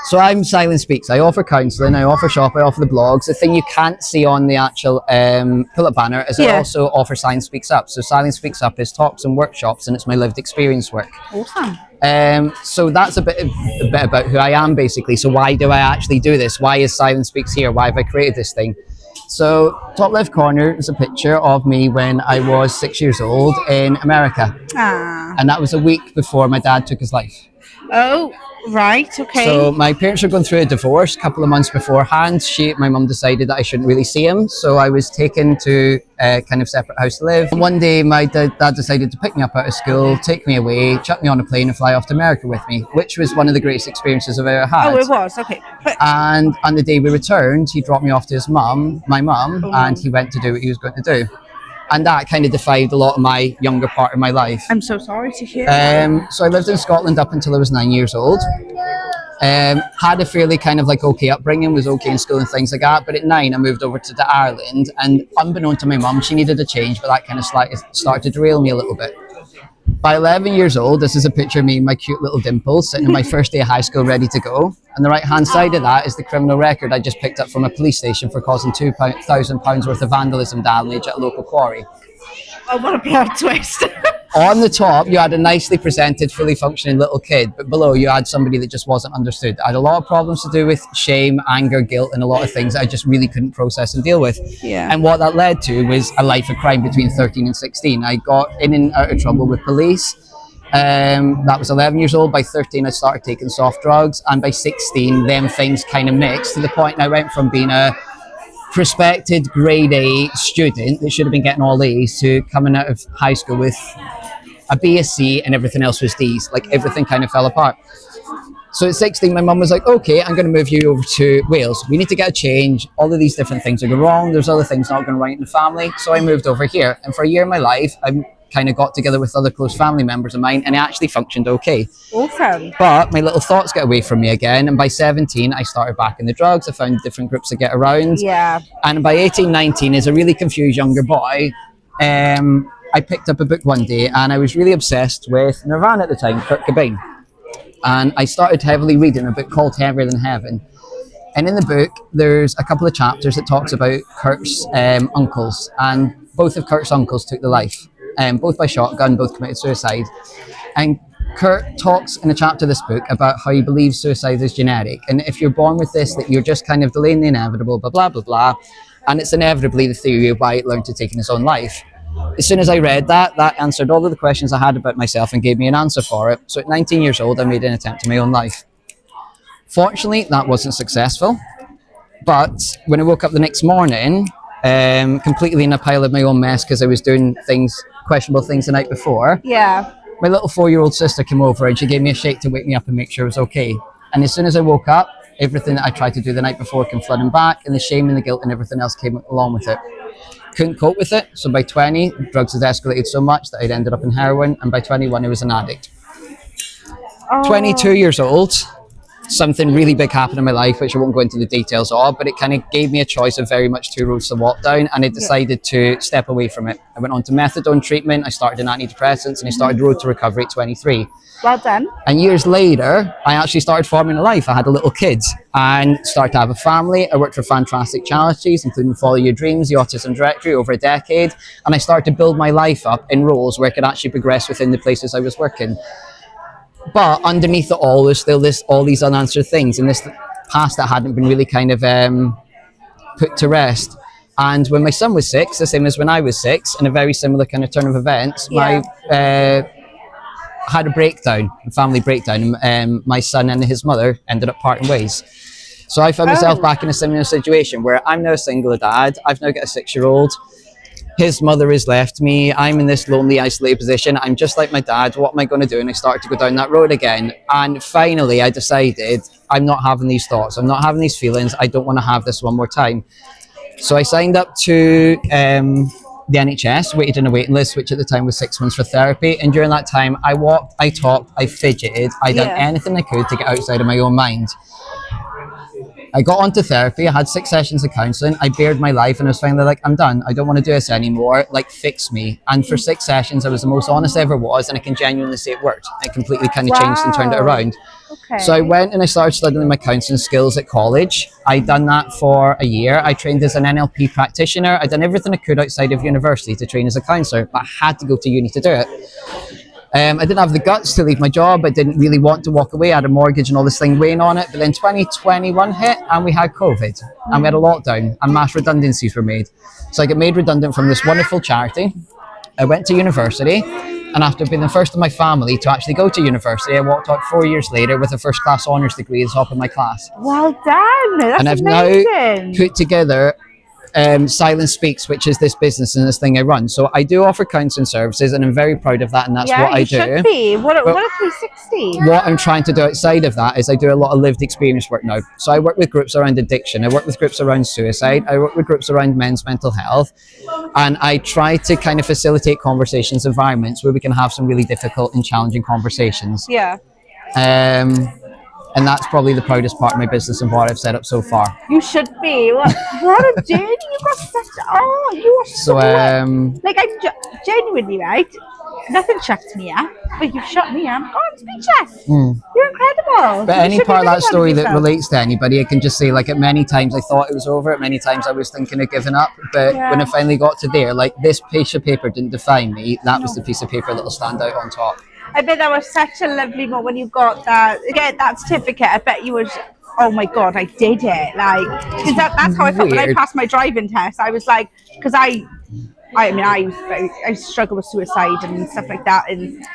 So I'm Silent Speaks. I offer counselling, I offer shop, I offer the blogs. The thing you can't see on the actual pull-up banner is I also offer Silent Speaks Up. So Silent Speaks Up is talks and workshops, and it's my lived experience work. Awesome. So that's a bit about who I am, basically. So why do I actually do this? Why is Silent Speaks here? Why have I created this thing? So top left corner is a picture of me when I was 6 years old in America. And that was a week before my dad took his life. Oh, right, okay. So my parents were going through a divorce a couple of months beforehand. My mum decided that I shouldn't really see him, so I was taken to a kind of separate house to live. And one day my dad decided to pick me up out of school, take me away, chuck me on a plane and fly off to America with me, which was one of the greatest experiences I've ever had. Oh, it was, okay. And on the day we returned, he dropped me off to my mum, and he went to do what he was going to do. And that kind of defined a lot of my younger part of my life. I'm so sorry to hear So I lived in Scotland up until I was 9 years old. Had a fairly kind of like okay upbringing, was okay in school and things like that. But at 9, I moved over to Ireland, and unbeknown to my mum, she needed a change, but that kind of started to derail me a little bit. By 11 years old, this is a picture of me and my cute little dimples sitting in my first day of high school ready to go. And the right hand side of that is the criminal record I just picked up from a police station for causing £2,000 worth of vandalism damage at a local quarry. Oh, what a plot twist. On the top, you had a nicely presented, fully functioning little kid, but below you had somebody that just wasn't understood. I had a lot of problems to do with shame, anger, guilt, and a lot of things that I just really couldn't process and deal with. Yeah. And what that led to was a life of crime between 13 and 16. I got in and out of trouble with police. That was 11 years old. By 13, I started taking soft drugs. And by 16, them things kind of mixed to the point I went from being a prospected grade A student that should have been getting all A's to coming out of high school with a B, a C, and everything else was D's. Like everything kind of fell apart. So at 16, my mum was like, okay, I'm going to move you over to Wales. We need to get a change. All of these different things are going wrong. There's other things not going right in the family. So I moved over here. And for a year of my life, I kind of got together with other close family members of mine, and it actually functioned okay. Awesome. But my little thoughts got away from me again. And by 17, I started back in the drugs. I found different groups to get around. Yeah. And by 18, 19, as a really confused younger boy, I picked up a book one day, and I was really obsessed with Nirvana at the time, Kurt Cobain. And I started heavily reading a book called Heavier Than Heaven. And in the book, there's a couple of chapters that talks about Kurt's uncles. And both of Kurt's uncles took their life, both by shotgun, both committed suicide. And Kurt talks in a chapter of this book about how he believes suicide is genetic. And if you're born with this, that you're just kind of delaying the inevitable, blah, blah, blah, blah. And it's inevitably the theory of why it learned to take his own life. As soon as I read that answered all of the questions I had about myself and gave me an answer for it. So at 19 years old, I made an attempt to my own life. Fortunately, that wasn't successful. But when I woke up the next morning, completely in a pile of my own mess because I was doing questionable things the night before. Yeah. My little 4-year-old sister came over and she gave me a shake to wake me up and make sure I was okay. And as soon as I woke up, everything that I tried to do the night before came flooding back, and the shame and the guilt and everything else came along with it. Couldn't cope with it, so by 20, drugs had escalated so much that I'd ended up in heroin, and by 21, I was an addict. 22 years old, something really big happened in my life, which I won't go into the details of, but it kind of gave me a choice of very much two roads to walk down, and I decided to step away from it. I went on to methadone treatment, I started in antidepressants, and I started the road to recovery at 23. Well done. And years later, I actually started forming a life. I had a little kid and started to have a family. I worked for fantastic charities, including Follow Your Dreams, the Autism Directory, over a decade. And I started to build my life up in roles where I could actually progress within the places I was working. But underneath it all, there's still all these unanswered things in this past that hadn't been really kind of put to rest. And when my son was 6, the same as when I was 6, in a very similar kind of turn of events, had a breakdown, a family breakdown, and my son and his mother ended up parting ways. So I found myself back in a similar situation where I'm now a single dad. I've now got a 6-year-old. His mother has left me. I'm in this lonely, isolated position. I'm just like my dad. What am I going to do? And I started to go down that road again. And finally, I decided I'm not having these thoughts. I'm not having these feelings. I don't want to have this one more time. So I signed up to the NHS, waited in a waiting list, which at the time was 6 months for therapy. And during that time, I walked, I talked, I fidgeted, I done anything I could to get outside of my own mind. I got onto therapy. I had 6 sessions of counselling. I bared my life, and I was finally like, I'm done. I don't want to do this anymore. Like, fix me. And for 6 sessions, I was the most honest I ever was, and I can genuinely say it worked. It completely kind of changed and turned it around. Okay. So I went and I started studying my counselling skills at college. I'd done that for a year. I trained as an NLP practitioner. I'd done everything I could outside of university to train as a counsellor, but I had to go to uni to do it. I didn't have the guts to leave my job. I didn't really want to walk away. I had a mortgage and all this thing weighing on it. But then 2021 hit and we had COVID and we had a lockdown and mass redundancies were made. So I got made redundant from this wonderful charity. I went to university, and after being the first of my family to actually go to university, I walked out 4 years later with a first class honours degree at the top of my class. Well done. That's And I've amazing. now put together Silence Speaks, which is this business and this thing I run. So I do offer counselling services, and I'm very proud of that, and that's what I do. Yeah, you should be. What a 360. What I'm trying to do outside of that is I do a lot of lived experience work now. So I work with groups around addiction, I work with groups around suicide, I work with groups around men's mental health, and I try to kind of facilitate conversations, environments where we can have some really difficult and challenging conversations. Yeah. And that's probably the proudest part of my business and what I've set up so far. You should be. What a journey. You got such. Oh, you are so. Like, genuinely, right? Nothing shuts me up, but you shut me up. Oh, I'm speechless. You're incredible. But You any should be part of really that proud story that yourself. relates to anybody, I can just say, like, at many times I thought it was over, at many times I was thinking of giving up, but when I finally got to there, like, this piece of paper didn't define me. That was the piece of paper that'll stand out on top. I bet that was such a lovely moment when you got that certificate. I bet you was, oh my God, I did it. Like, because that's how I felt when I Weird. passed my driving test. I was like, because I struggle with suicide and stuff like that, and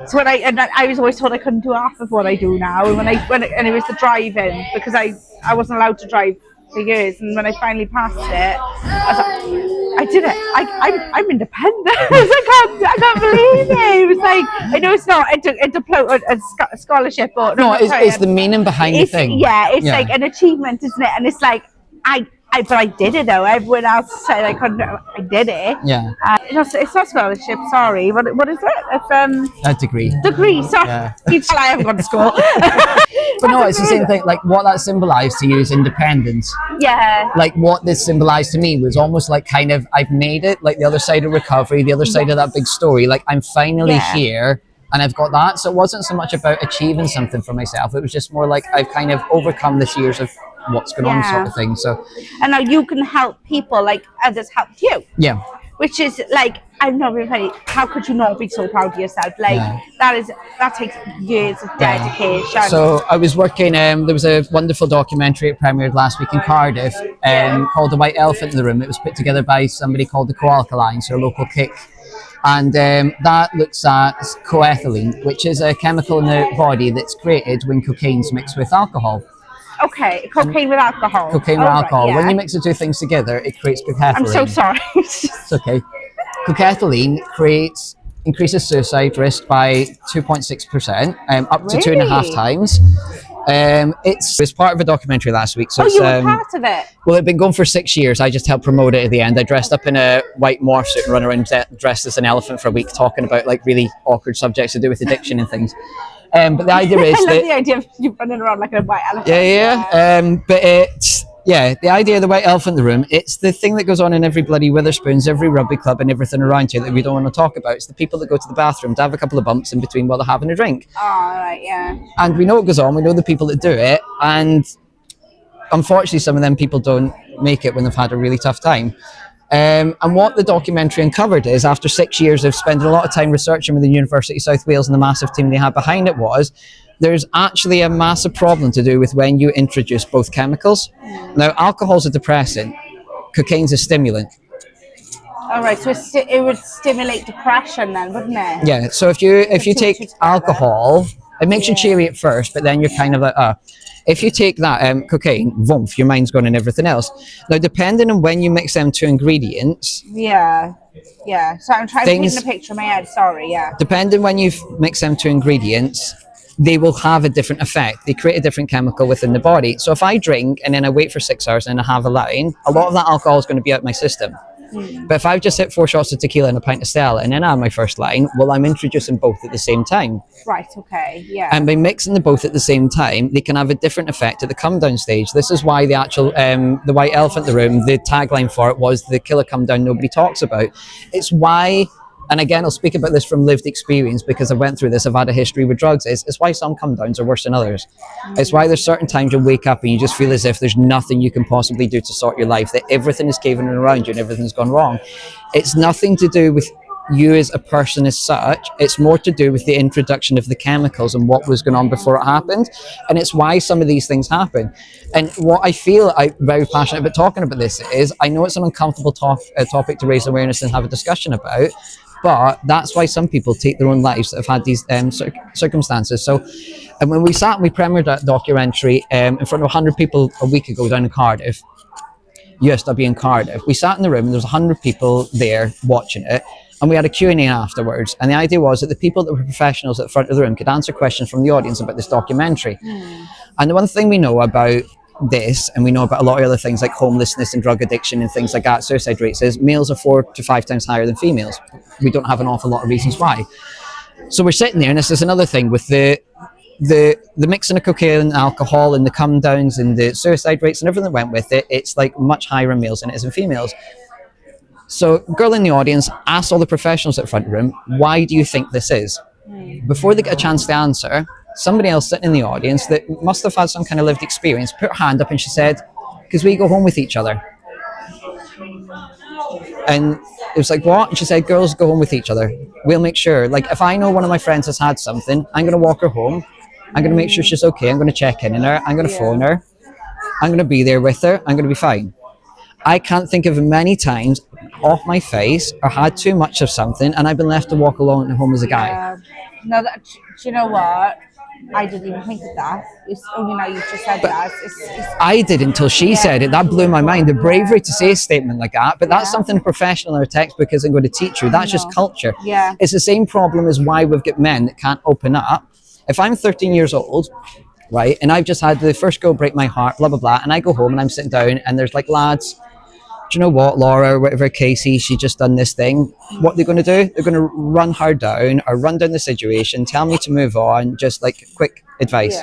so I was always told I couldn't do half of what I do now. And and it was the driving, because I wasn't allowed to drive for years, and when I finally passed it, I was like, I did it. I'm independent. I can't believe it. It was like, I know it's not a scholarship, but No, it's the meaning behind the thing. Yeah, it's like an achievement, isn't it? And it's like but I did it though. Everyone else said I couldn't. I did it. Yeah. It's not scholarship. Sorry. What is it? It's A degree. degree. Sorry. Yeah. You tell I haven't gone to school. But no, it's the same thing. Like, what that symbolised to you is independence. Yeah. Like, what this symbolised to me was almost like kind of, I've made it, like the other side of recovery, the other side of that big story. Like, I'm finally here and I've got that. So it wasn't so much about achieving something for myself. It was just more like I've kind of overcome this years of what's going on, sort of thing. So, and now you can help people like others helped you. Yeah. Which is like, I'm not really funny. How could you not be so proud of yourself? Like, that takes years of dedication. So I was working, there was a wonderful documentary it premiered last week in Cardiff called The White Elephant in the Room. It was put together by somebody called the Co-Alkalines, so a local kick. And that looks at coethylene, which is a chemical in the body that's created when cocaine's mixed with alcohol. Okay, cocaine with alcohol. Cocaine with alcohol. Right, When you mix the two things together, it creates coethylene. I'm so sorry. It's okay. Coethylene increases suicide risk by 2.6%, up to 2.5 times. It's part of a documentary last week. So you were part of it? Well, it'd been going for 6 years. I just helped promote it at the end. I dressed up in a white morph suit and run around dressed as an elephant for a week, talking about like really awkward subjects to do with addiction and things. But the idea is I love that the idea of you running around like a white elephant. but it's the idea of the white elephant in the room. It's the thing that goes on in every bloody Witherspoons, every rugby club, and everything around here that we don't want to talk about. It's the people that go to the bathroom to have a couple of bumps in between while they're having a drink. Oh, right, yeah. And we know what goes on. We know the people that do it, and unfortunately, some of them people don't make it when they've had a really tough time. And what the documentary uncovered is, after 6 years of spending a lot of time researching with the University of South Wales and the massive team they had behind it, was there's actually a massive problem to do with when you introduce both chemicals. Now, alcohol's a depressant, cocaine's a stimulant. All right, so it would stimulate depression then, wouldn't it? Yeah, so if you take alcohol, it makes you cheery at first, but then you're kind of like, If you take that cocaine, vomph, your mind's gone and everything else. Now, depending on when you mix them two ingredients. Yeah. So I'm trying to paint a picture in my head. Sorry. Yeah. Depending when you mix them two ingredients, they will have a different effect. They create a different chemical within the body. So if I drink and then I wait for 6 hours and I have a line, a lot of that alcohol is going to be out of my system. But if I've just hit 4 shots of tequila and a pint of Stella and then I have my first line, well, I'm introducing both at the same time. Right, okay, yeah. And by mixing them both at the same time, they can have a different effect at the come down stage. This is why the actual, the white elephant in the room, the tagline for it was the killer come down nobody talks about. It's why, and again, I'll speak about this from lived experience because I went through this, I've had a history with drugs, it's why some come downs are worse than others. It's why there's certain times you wake up and you just feel as if there's nothing you can possibly do to sort your life, that everything is caving in around you and everything's gone wrong. It's nothing to do with you as a person as such, it's more to do with the introduction of the chemicals and what was going on before it happened. And it's why some of these things happen. And what I feel I'm very passionate about talking about this is, I know it's an uncomfortable topic to raise awareness and have a discussion about, but that's why some people take their own lives that have had these circumstances. So, and when we sat and we premiered that documentary in front of 100 people a week ago down in Cardiff, USW in Cardiff, we sat in the room and there was 100 people there watching it, and we had a Q&A afterwards. And the idea was that the people that were professionals at the front of the room could answer questions from the audience about this documentary. And the one thing we know about this, and we know about a lot of other things like homelessness and drug addiction and things like that, suicide rates, is males are 4 to 5 times higher than females. We don't have an awful lot of reasons why. So we're sitting there, and this is another thing with the mixing of cocaine and alcohol and the come downs and the suicide rates and everything that went with it, it's like much higher in males than it is in females. So girl in the audience asked all the professionals at the front room, why do you think this is? Before they get a chance to answer, somebody else sitting in the audience that must have had some kind of lived experience put her hand up and she said, because we go home with each other. And it was like, what? And she said, girls go home with each other. We'll make sure, like if I know one of my friends has had something, I'm going to walk her home. I'm going to make sure she's okay. I'm going to check in on her. I'm going to phone her. I'm going to be there with her. I'm going to be fine. I can't think of many times off my face or had too much of something and I've been left to walk alone at home as a guy. No, do you know what? I didn't even think of that. It's only now you've just said that. I did until she said it. That blew my mind. The bravery to say a statement like that. But that's something a professional or a textbook isn't going to teach you. That's just culture. Yeah. It's the same problem as why we've got men that can't open up. If I'm 13 years old, right, and I've just had the first girl break my heart, blah, blah, blah, and I go home and I'm sitting down and there's like lads, do you know what, Laura, or whatever, Casey, she just done this thing. What they're going to do? They're going to run her down or run down the situation, tell me to move on, just like quick advice.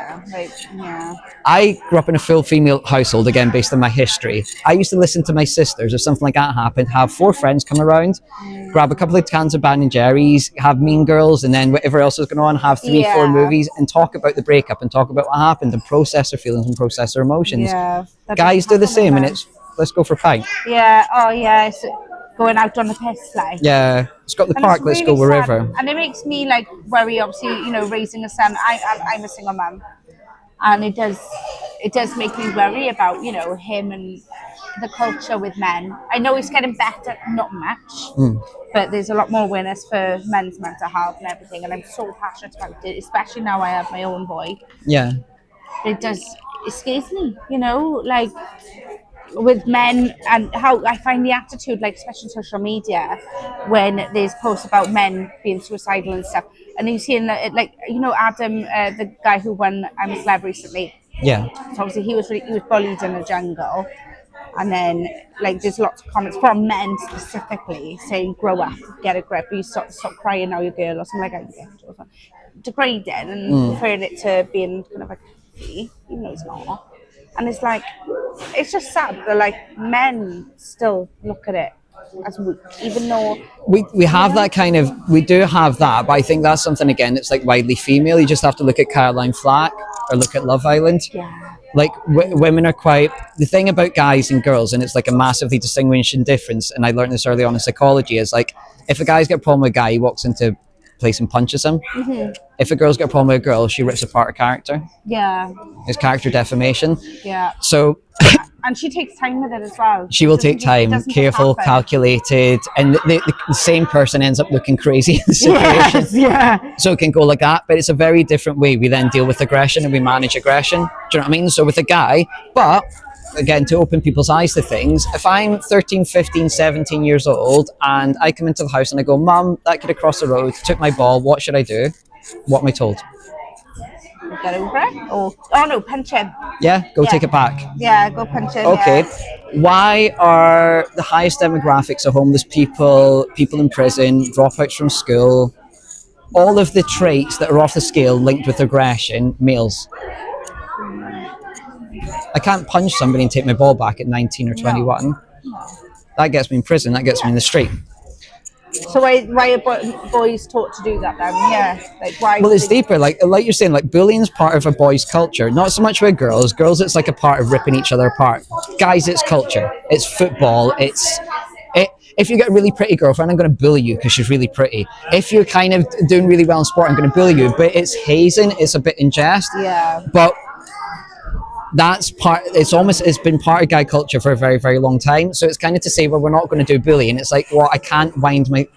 I grew up in a full female household, again, based on my history. I used to listen to my sisters if something like that happened, have 4 friends come around, grab a couple of cans of Ben and Jerry's, have Mean Girls, and then whatever else is going on, have 3-4 movies and talk about the breakup and talk about what happened and process their feelings and process their emotions. Guys do the same, and it's, let's go for a pint. It's going out on the piss, like. Yeah, let's go to the park, let's go wherever. Sad. And it makes me like worry, obviously, you know, raising a son. I'm a single mum, and it does make me worry about, you know, him and the culture with men. I know it's getting better, not much, but there's a lot more awareness for men's mental health and everything, and I'm so passionate about it, especially now I have my own boy. Yeah. It scares me, you know, like with men, and how I find the attitude, like especially social media, when there's posts about men being suicidal and stuff, and you see like, you know, Adam, the guy who won I'm a Celeb recently. So obviously he was bullied in the jungle, and then like there's lots of comments from men specifically saying, grow up, get a grip, you stop crying now, you're a girl, or something like that, degrading and referring it to being kind of like, even though it's not. And it's like, it's just sad that like men still look at it as weak, even though we have that kind of, we do have that, but I think that's something again that's like widely female. You just have to look at Caroline Flack or look at Love Island. Like women are quite, the thing about guys and girls, and it's like a massively distinguishing difference, and I learned this early on in psychology, is like if a guy's got a problem with a guy, he walks into place and punches him. If a girl's got a problem with a girl, she rips apart her character. It's character defamation. So and she takes time with it as well. She will take time, careful, calculated, and the same person ends up looking crazy in the situation. So it can go like that, but it's a very different way we then deal with aggression and we manage aggression. Do you know what I mean? So with a guy, but again, to open people's eyes to things, if I'm 13, 15, 17 years old and I come into the house and I go, Mum, that kid across the road took my ball, what should I do? What am I told? get over it. Or oh no, punch him. Yeah, go Yeah. take it back. Yeah, go punch him. Okay. Yeah. Why are the highest demographics of homeless people, people in prison, dropouts from school, all of the traits that are off the scale linked with aggression, males? I can't punch somebody and take my ball back at 19 or 21. That gets me in prison, that gets me in the street. So why are boys taught to do that then? Yeah, like why? Well, it's deeper. Like you're saying, like bullying's part of a boy's culture. Not so much with girls. Girls, it's like a part of ripping each other apart. Guys, it's culture. It's football. If you get a really pretty girlfriend, I'm going to bully you because she's really pretty. If you're kind of doing really well in sport, I'm going to bully you. But it's hazing. It's a bit in jest. Yeah. But that's part. It's been part of guy culture for a very, very long time. So it's kind of to say, well, we're not going to do bullying. It's like, well, I can't wind my.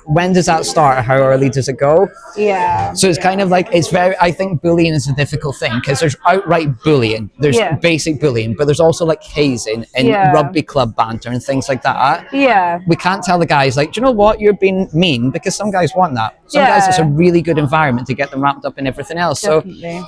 When does that start? How early does it go? Yeah. So it's kind of like, I think bullying is a difficult thing because there's outright bullying. There's basic bullying, but there's also like hazing and rugby club banter and things like that. Yeah. We can't tell the guys like, do you know what? You're being mean, because some guys want that. Some guys, it's a really good environment to get them wrapped up in everything else. Definitely.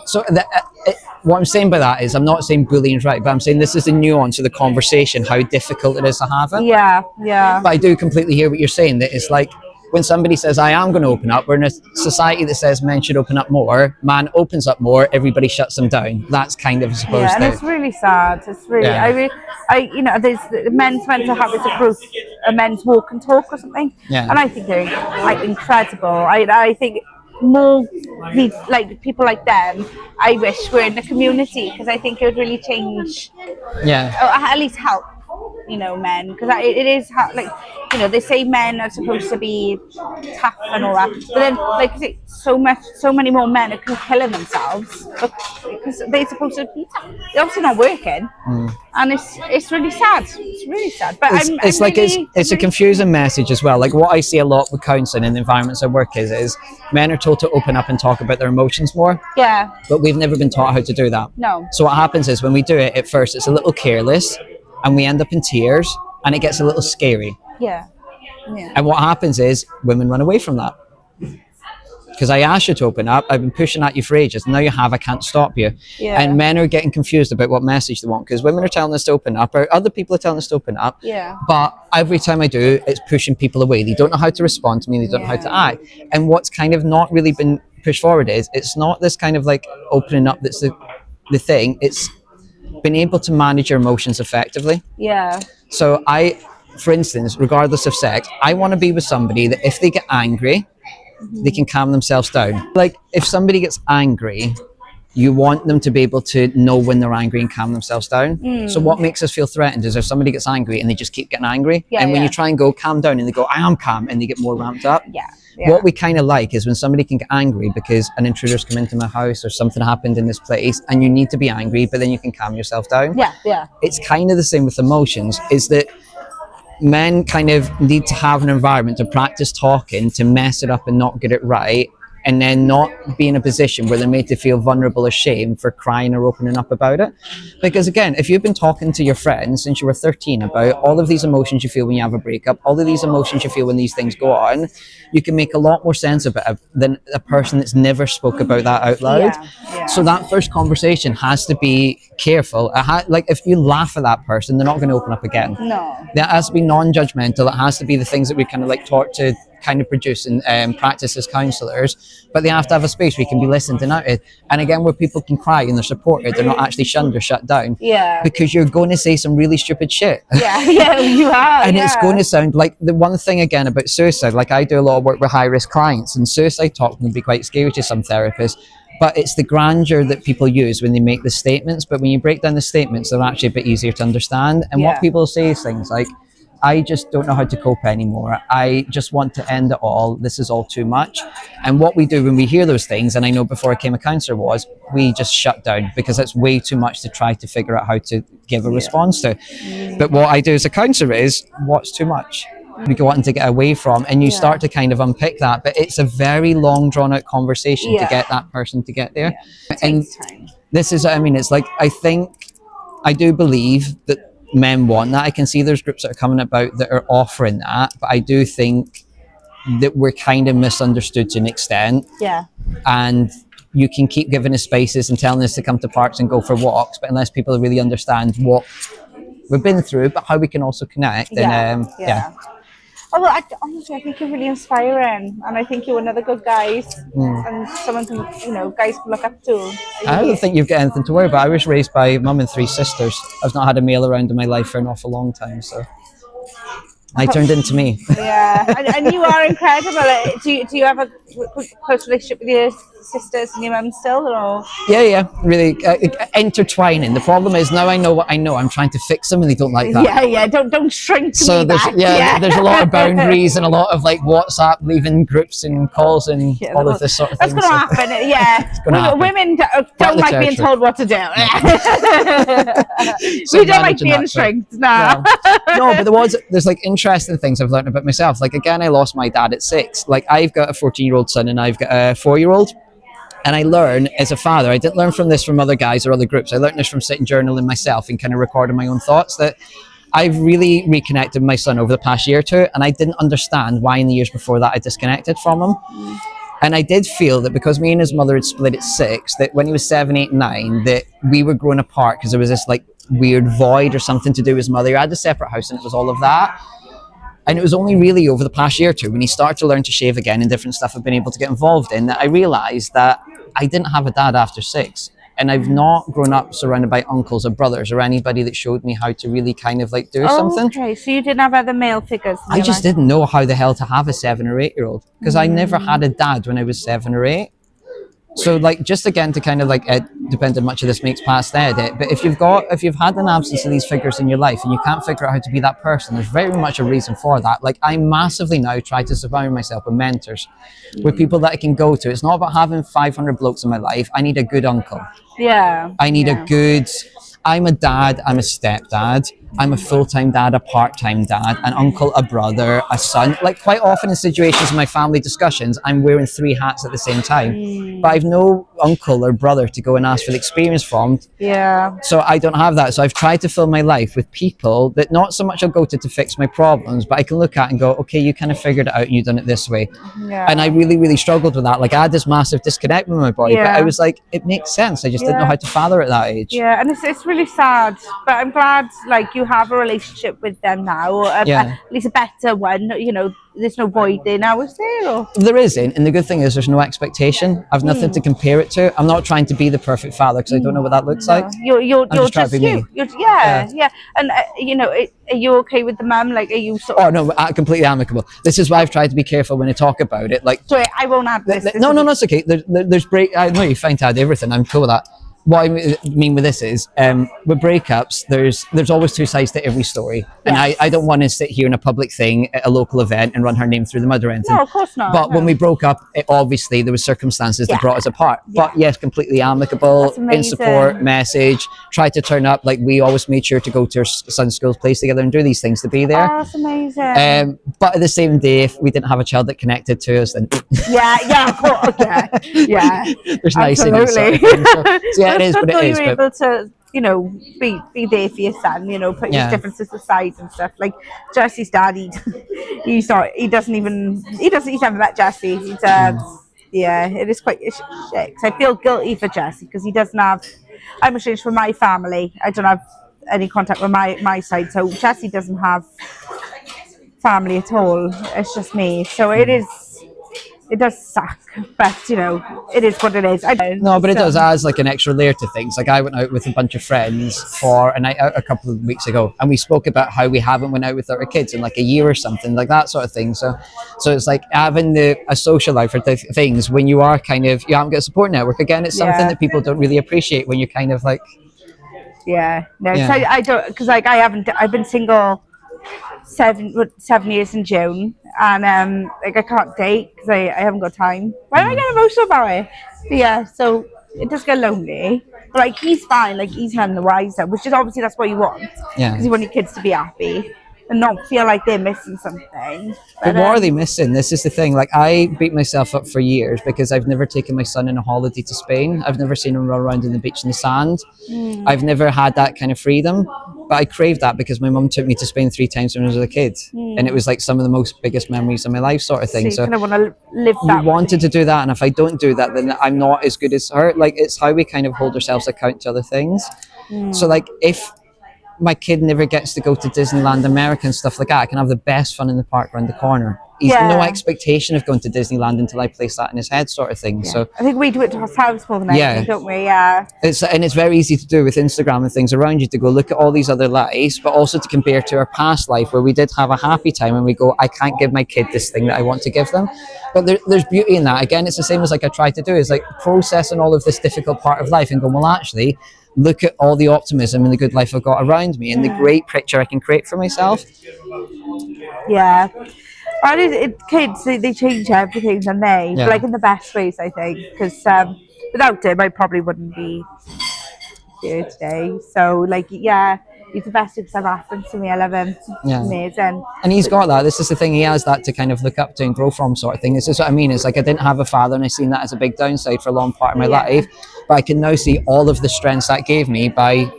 What I'm saying by that is I'm not saying bullying's right, but I'm saying this is the nuance of the conversation, how difficult it is to have it. Yeah. Yeah. But I do completely hear what you're saying, that it's like, when somebody says, I am going to open up, we're in a society that says men should open up more. Man opens up more, everybody shuts them down. That's kind of supposed and it's really sad. It's really, there's the men's mental health is a group, a men's walk and talk or something. Yeah. And I think they're like incredible. I think more people like them, I wish were in the community, because I think it would really change. Yeah. Or at least help. Men, because it is like, they say men are supposed to be tough and all that, but then, like I say, so many more men are killing themselves because they're supposed to be tough. They're obviously not working, and it's really sad. It's really sad. But it's a confusing message as well. Like what I see a lot with counselling in the environments I work is men are told to open up and talk about their emotions more. Yeah. But we've never been taught how to do that. No. So what happens is when we do it at first, it's a little careless, and we end up in tears, and it gets a little scary. Yeah. Yeah. And what happens is women run away from that. Because I asked you to open up, I've been pushing at you for ages, now you have, I can't stop you. Yeah. And men are getting confused about what message they want, because women are telling us to open up, or other people are telling us to open up. Yeah. But every time I do, it's pushing people away. They don't know how to respond to me, they don't know how to act. And what's kind of not really been pushed forward is, it's not this kind of like opening up that's the thing, it's being able to manage your emotions effectively. Yeah. So for instance, regardless of sex, I want to be with somebody that if they get angry, they can calm themselves down. Like if somebody gets angry, you want them to be able to know when they're angry and calm themselves down. So what makes us feel threatened is if somebody gets angry and they just keep getting angry. And when you try and go calm down and they go, I am calm, and they get more ramped up. Yeah. What we kind of like is when somebody can get angry because an intruder's come into my house or something happened in this place, and you need to be angry, but then you can calm yourself down. Yeah. It's kind of the same with emotions, is that men kind of need to have an environment to practice talking, to mess it up and not get it right, and then not be in a position where they're made to feel vulnerable or shame for crying or opening up about it. Because again, if you've been talking to your friends since you were 13 about all of these emotions you feel when you have a breakup, all of these emotions you feel when these things go on, you can make a lot more sense of it than a person that's never spoke about that out loud. So that first conversation has to be careful. Like if you laugh at that person, they're not going to open up again. No. That has to be non-judgmental. It has to be the things that we kind of like taught to kind of produce and practice as counsellors, but they have to have a space where you can be listened and outed, and again where people can cry and they're supported, they're not actually shunned or shut down, because you're going to say some really stupid shit. You are. And it's going to sound like the one thing again about suicide, like I do a lot of work with high-risk clients, and suicide talk can be quite scary to some therapists, but it's the grandeur that people use when they make the statements, but when you break down the statements, they're actually a bit easier to understand. And what people say is things like, I just don't know how to cope anymore. I just want to end it all. This is all too much. And what we do when we hear those things, and I know before I became a counsellor, was we just shut down, because it's way too much to try to figure out how to give a response to. But what I do as a counsellor is, what's too much? We go on to get away from, and you start to kind of unpick that. But it's a very long, drawn out conversation to get that person to get there. And this is, I mean, it's like, I do believe that men want that. I can see there's groups that are coming about that are offering that, but I do think that we're kind of misunderstood to an extent. And you can keep giving us spaces and telling us to come to parks and go for walks, but unless people really understand what we've been through, but how we can also connect, and Oh, well, honestly, I think you're really inspiring, and I think you're one of the good guys, and someone can, guys can look up to. I don't think you've got anything to worry about. I was raised by mum and 3 sisters. I've not had a male around in my life for an awful long time, so I turned into me. Yeah, and you are incredible. Do you have a close relationship with your sisters and your mum still, or? Yeah, really intertwining. The problem is now I know what I know. I'm trying to fix them, and they don't like that. Yeah. Don't shrink to So me there's back. there's a lot of boundaries and a lot of like WhatsApp leaving groups and calls and all of this sort of thing. That's going to happen. Yeah, happen. Women don't like being told what to do. We don't like being shrinked. No, but there's like interesting things I've learned about myself. Like again, I lost my dad at 6. Like I've got a 14-year-old son and I've got a 4-year-old. And I learn as a father, I didn't learn from this from other guys or other groups. I learned this from sitting journaling myself and kind of recording my own thoughts, that I've really reconnected with my son over the past year or two. And I didn't understand why in the years before that I disconnected from him. And I did feel that because me and his mother had split at 6, that when he was 7, 8, 9, that we were growing apart because there was this like weird void or something to do with his mother. He had a separate house and it was all of that. And it was only really over the past year or two when he started to learn to shave again and different stuff I've been able to get involved in that I realised that I didn't have a dad after 6. And I've not grown up surrounded by uncles or brothers or anybody that showed me how to really kind of like do something. Okay, so you didn't have other male figures? I just didn't know how the hell to have a 7 or 8-year-old because I never had a dad when I was 7 or 8. So like just again to kind of like depending much of this makes past edit, but if you've had an absence of these figures in your life and you can't figure out how to be that person, there's very much a reason for that. Like I massively now try to surround myself with mentors, with people that I can go to. It's not about having 500 blokes in my life. I need a good uncle. Yeah. I need a good. I'm a dad, I'm a stepdad, I'm a full-time dad, a part-time dad, an uncle, a brother, a son. Like quite often in situations in my family discussions, I'm wearing 3 hats at the same time. But I've no uncle or brother to go and ask for the experience from. Yeah. So I don't have that. So I've tried to fill my life with people that not so much I'll go to fix my problems, but I can look at and go, okay, you kind of figured it out and you've done it this way. Yeah. And I really, really struggled with that. Like I had this massive disconnect with my body, but I was like, it makes sense. I just didn't know how to father at that age. Yeah, and it's really sad, but I'm glad like you have a relationship with them now, or at least a better one. There's no void there now, is there? Or? There isn't, and the good thing is there's no expectation. I've nothing to compare it to. I'm not trying to be the perfect father because I don't know what that looks like. You're just trying to be me. Yeah. And are you okay with the mum? Like, are you sort of... Oh no, completely amicable. This is why I've tried to be careful when I talk about it. Like, sorry, I won't add this. No, it's okay. There's break. I know you're fine to add everything. I'm cool with that. What I mean with this is, with breakups, there's always 2 sides to every story, and I don't want to sit here in a public thing at a local event and run her name through the mud or anything. No, of course not. But when we broke up, obviously there was circumstances that brought us apart. But yes, completely amicable, in support, message, try to turn up. Like we always made sure to go to our son's school's place together and do these things to be there. Oh, that's amazing. But at the same day, if we didn't have a child that connected to us, then yeah, of course, yeah. There's nice in it. So, yeah, it is, but it is. You're able to, be there for your son. Put your differences aside and stuff. Like Jesse's dad, he's never met Jesse. He's it is quite shit. I feel guilty for Jesse because he doesn't have. I'm estranged from my family. I don't have any contact with my side, so Jesse doesn't have family at all. It's just me. So it does suck, but it is what it is. No, but it does add like an extra layer to things. Like I went out with a bunch of friends for a night out a couple of weeks ago, and we spoke about how we haven't went out with our kids in like a year or something, like that sort of thing. So it's like having a social life for things when you are you haven't got a support network. Again, it's something that people don't really appreciate when you're kind of like. Yeah, no, I don't, because like I've been single 7 years in June, and like I can't date because I haven't got time. Why do I get emotional about it? But yeah, so it does get lonely. But like he's fine, like he's none the wiser, which is obviously that's what you want. Yeah, because you want your kids to be happy and not feel like they're missing something. But what are they missing? This is the thing. Like I beat myself up for years because I've never taken my son on a holiday to Spain. I've never seen him run around in the beach in the sand. I've never had that kind of freedom. but I craved that because my mum took me to Spain 3 times when I was a kid, and it was like some of the most biggest memories of my life, sort of thing. So you kind of want to live that. You wanted to do that, and if I don't do that, then I'm not as good as her. Like, it's how we kind of hold ourselves account to other things. So like, if my kid never gets to go to Disneyland America and stuff like that, I can have the best fun in the park around the corner. He's no expectation of going to Disneyland until I place that in his head, sort of thing. So I think we do it to ourselves more than anything, don't we? Yeah. It's very easy to do with Instagram and things around you, to go look at all these other lives, but also to compare to our past life where we did have a happy time, and we go, I can't give my kid this thing that I want to give them. But there's beauty in that. Again, it's the same as like I try to do, is like processing all of this difficult part of life and going, well, actually, look at all the optimism and the good life I've got around me and the great picture I can create for myself. Yeah. And kids, they change everything, don't they? Yeah. Like in the best ways, I think. Because without him, I probably wouldn't be here today. So, like, yeah, he's the best thing that's ever happened to me. I love him. Yeah. Amazing. And he's got that. This is the thing. He has that to kind of look up to and grow from, sort of thing. This is what I mean. It's like I didn't have a father, and I seen that as a big downside for a long part of my life. But I can now see all of the strengths that gave me by.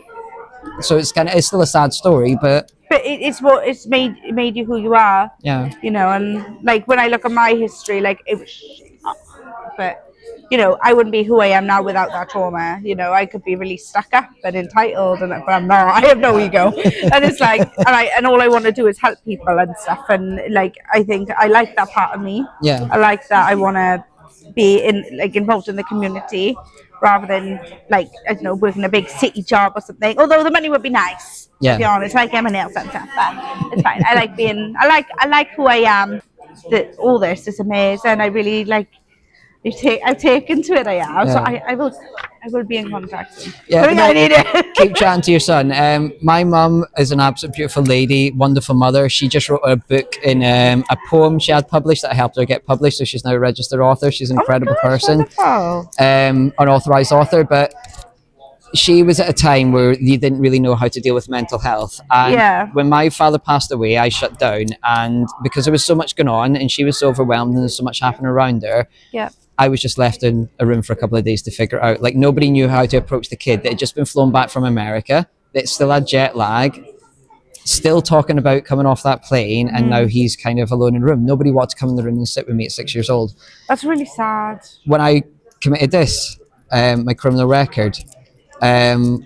So it's still a sad story, but it's made you who you are. Yeah. You know, and like when I look at my history, like it was, but you know, I wouldn't be who I am now without that trauma. You know, I could be really stuck up and entitled, but I'm not. I have no ego, and it's like, and all I want to do is help people and stuff. And like, I think I like that part of me. Yeah. I like that. I want to be involved in the community rather than like, I don't know, working a big city job or something. Although the money would be nice. Yeah. To be honest, like I'm a nail centre, but it's fine. I like who I am. All this is amazing. I really like. I've taken to it. I am. Yeah. So I will be in contact. Yeah, I need it. Keep chatting to your son. My mum is an absolute beautiful lady, wonderful mother. She just wrote a book in a poem she had published that I helped her get published. So she's now a registered author. She's an incredible person, unauthorized author. But she was at a time where you didn't really know how to deal with mental health. And when my father passed away, I shut down. And because there was so much going on and she was so overwhelmed and there's so much happening around her, I was just left in a room for a couple of days to figure it out. Like, nobody knew how to approach the kid that had just been flown back from America, that still had jet lag, still talking about coming off that plane, and now he's kind of alone in a room. Nobody wanted to come in the room and sit with me at 6 years old. That's really sad. When I committed this, my criminal record, the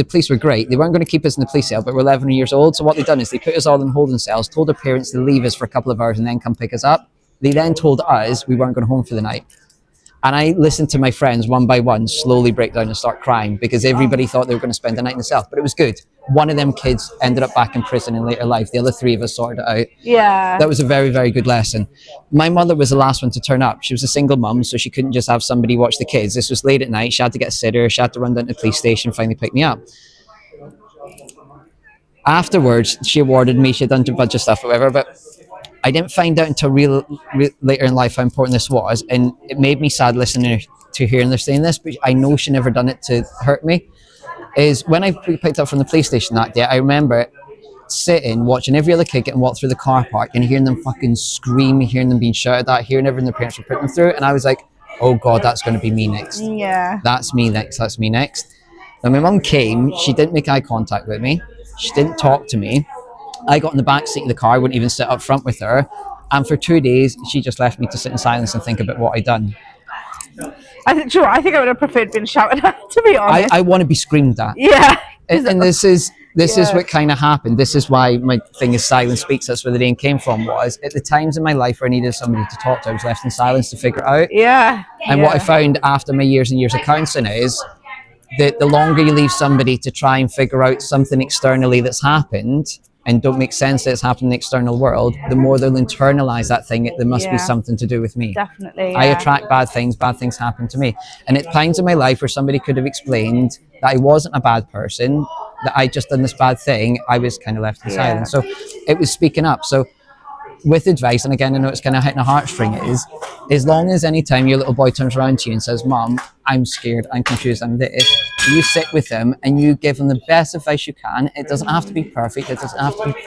police were great. They weren't going to keep us in the police cell, but we're 11 years old. So what they've done is they put us all in holding cells, told our parents to leave us for a couple of hours and then come pick us up. They then told us we weren't going home for the night. And I listened to my friends one by one slowly break down and start crying because everybody thought they were going to spend the night in the cell. But it was good. One of them kids ended up back in prison in later life. The other three of us sorted it out. Yeah. That was a very, very good lesson. My mother was the last one to turn up. She was a single mum, so she couldn't just have somebody watch the kids. This was late at night. She had to get a sitter. She had to run down to the police station, finally pick me up. Afterwards, she awarded me. She had done a bunch of stuff or whatever, but I didn't find out until later in life how important this was, and it made me sad listening to hearing her saying this, but I know she never done it to hurt me. Is when I picked up from the police station that day, I remember sitting, watching every other kid getting walked through the car park and hearing them fucking scream, hearing them being shouted at, hearing everything their parents were putting them through, and I was like, oh God, that's going to be me next. Yeah. That's me next, that's me next. When my mum came, she didn't make eye contact with me. She didn't talk to me. I got in the back seat of the car, wouldn't even sit up front with her. And for 2 days, she just left me to sit in silence and think about what I'd done. I think I would have preferred being shouted at, to be honest. I want to be screamed at. Yeah. And this is what kind of happened. This is why my thing is silence speaks. That's where the name came from. Was at the times in my life where I needed somebody to talk to, I was left in silence to figure it out. Yeah. And what I found after my years and years of counselling is that the longer you leave somebody to try and figure out something externally that's happened and don't make sense that it's happened in the external world, the more they'll internalize that thing. There must be something to do with me. Definitely. Yeah. I attract bad things happen to me. And at times in my life where somebody could have explained that I wasn't a bad person, that I just done this bad thing, I was kind of left in silence. So it was speaking up. So with advice, and again, I know it's kind of hitting a heartstring, is as long as any time your little boy turns around to you and says, Mom, I'm scared, I'm confused, I'm this, you sit with them and you give them the best advice you can. It doesn't have to be perfect. It doesn't have to be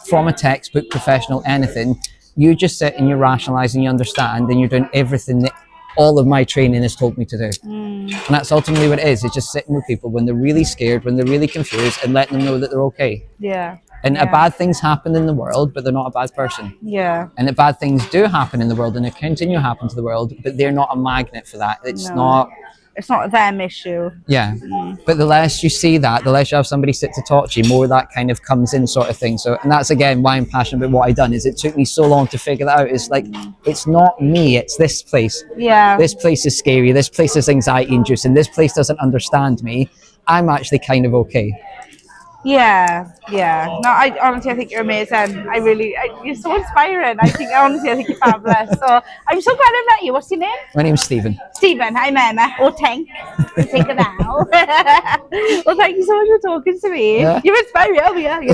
from a textbook, professional, anything. You just sit and you rationalize and you understand, and you're doing everything that all of my training has told me to do. And that's ultimately what it is. It's just sitting with people when they're really scared, when they're really confused, and letting them know that they're okay. Yeah. And Yeah. bad things happen in the world, but they're not a bad person. Yeah. And that bad things do happen in the world and they continue to happen to the world, but they're not a magnet for that. It's No. It's not them issue. yeah. But the less you see that, the less you have somebody sit to talk to you, more that kind of comes in, sort of thing. So, and that's again why I'm passionate about what I've done, is it took me so long to figure that out. It's like, it's not me, it's this place. Yeah. This place is scary, this place is anxiety inducing, this place doesn't understand me. I'm actually kind of okay. Yeah, yeah. No, I honestly, I think you're amazing. You're so inspiring. I think you're fabulous. So I'm so glad I met you. What's your name? My name's Stephen. Stephen. I'm Emma. Or Tank. Take it now. Well, thank you so much for talking to me. Yeah. You inspire me. Oh, yeah. But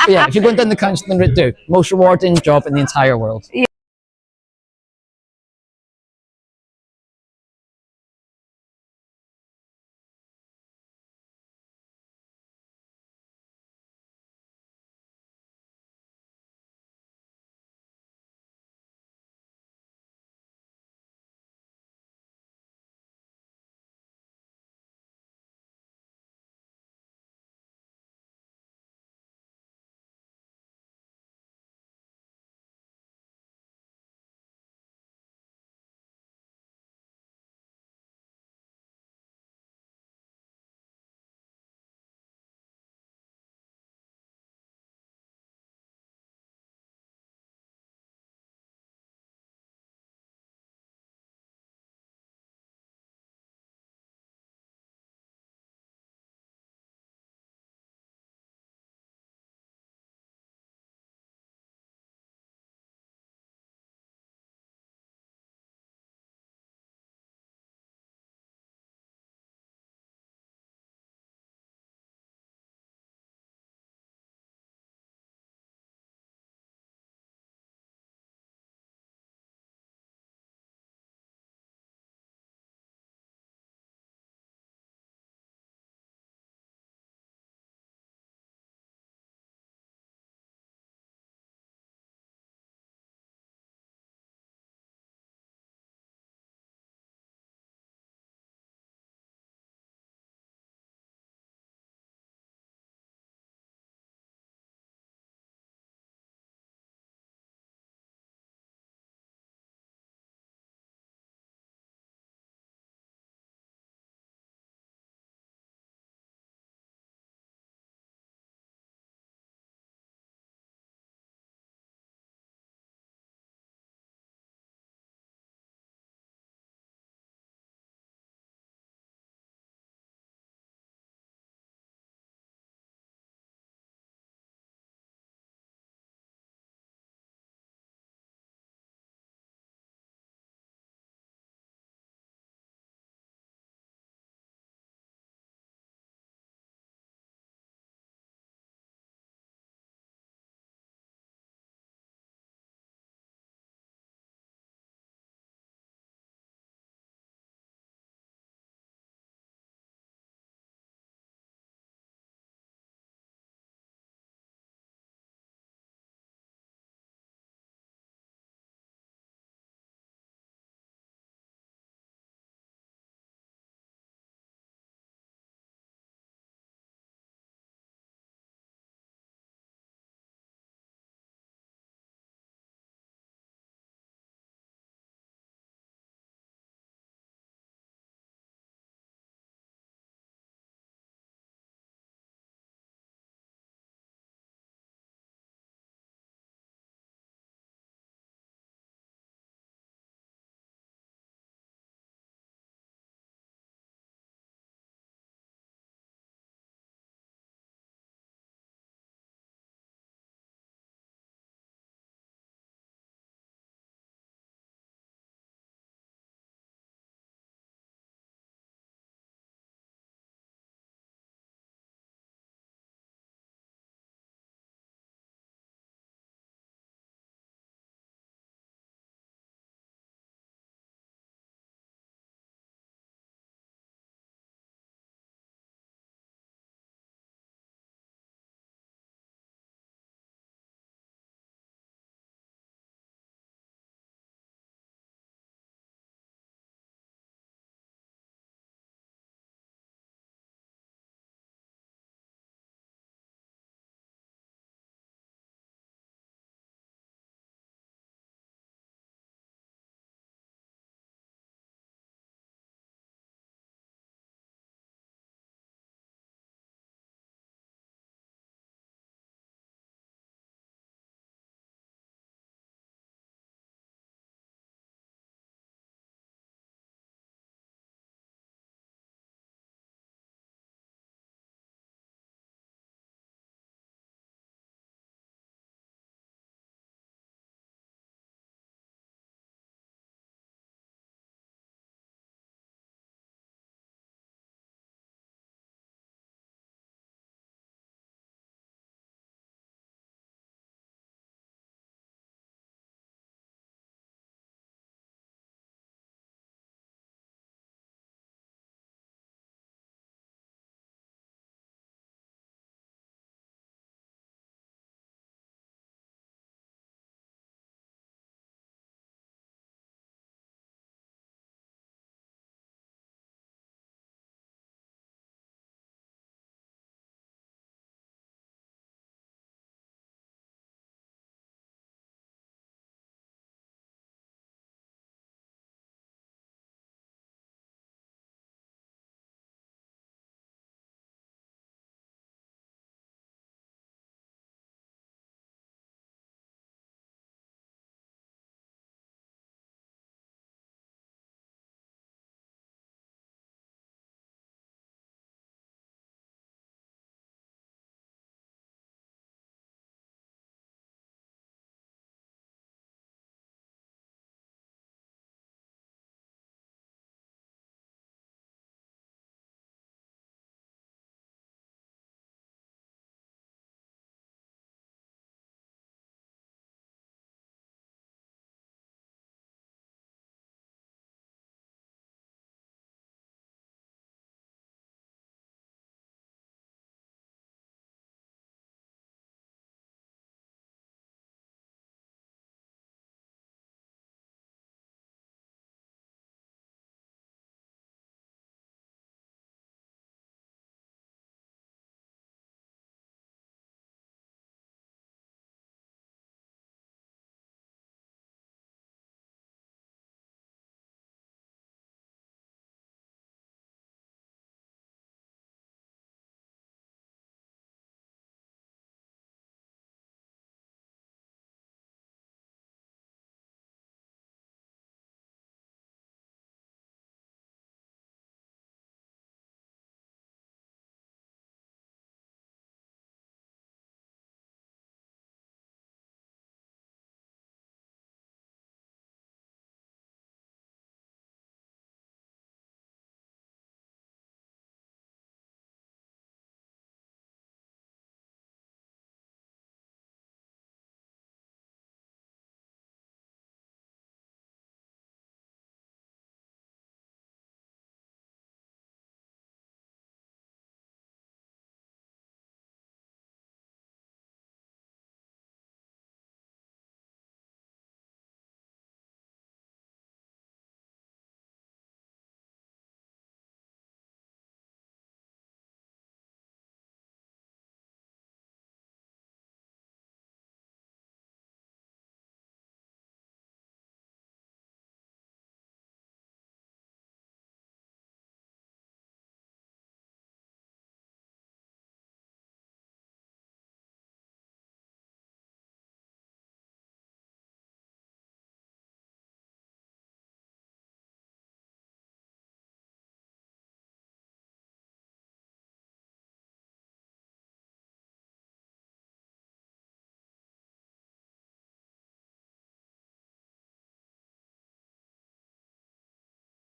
yeah, if you're going down the counselling route, do most rewarding job in the entire world.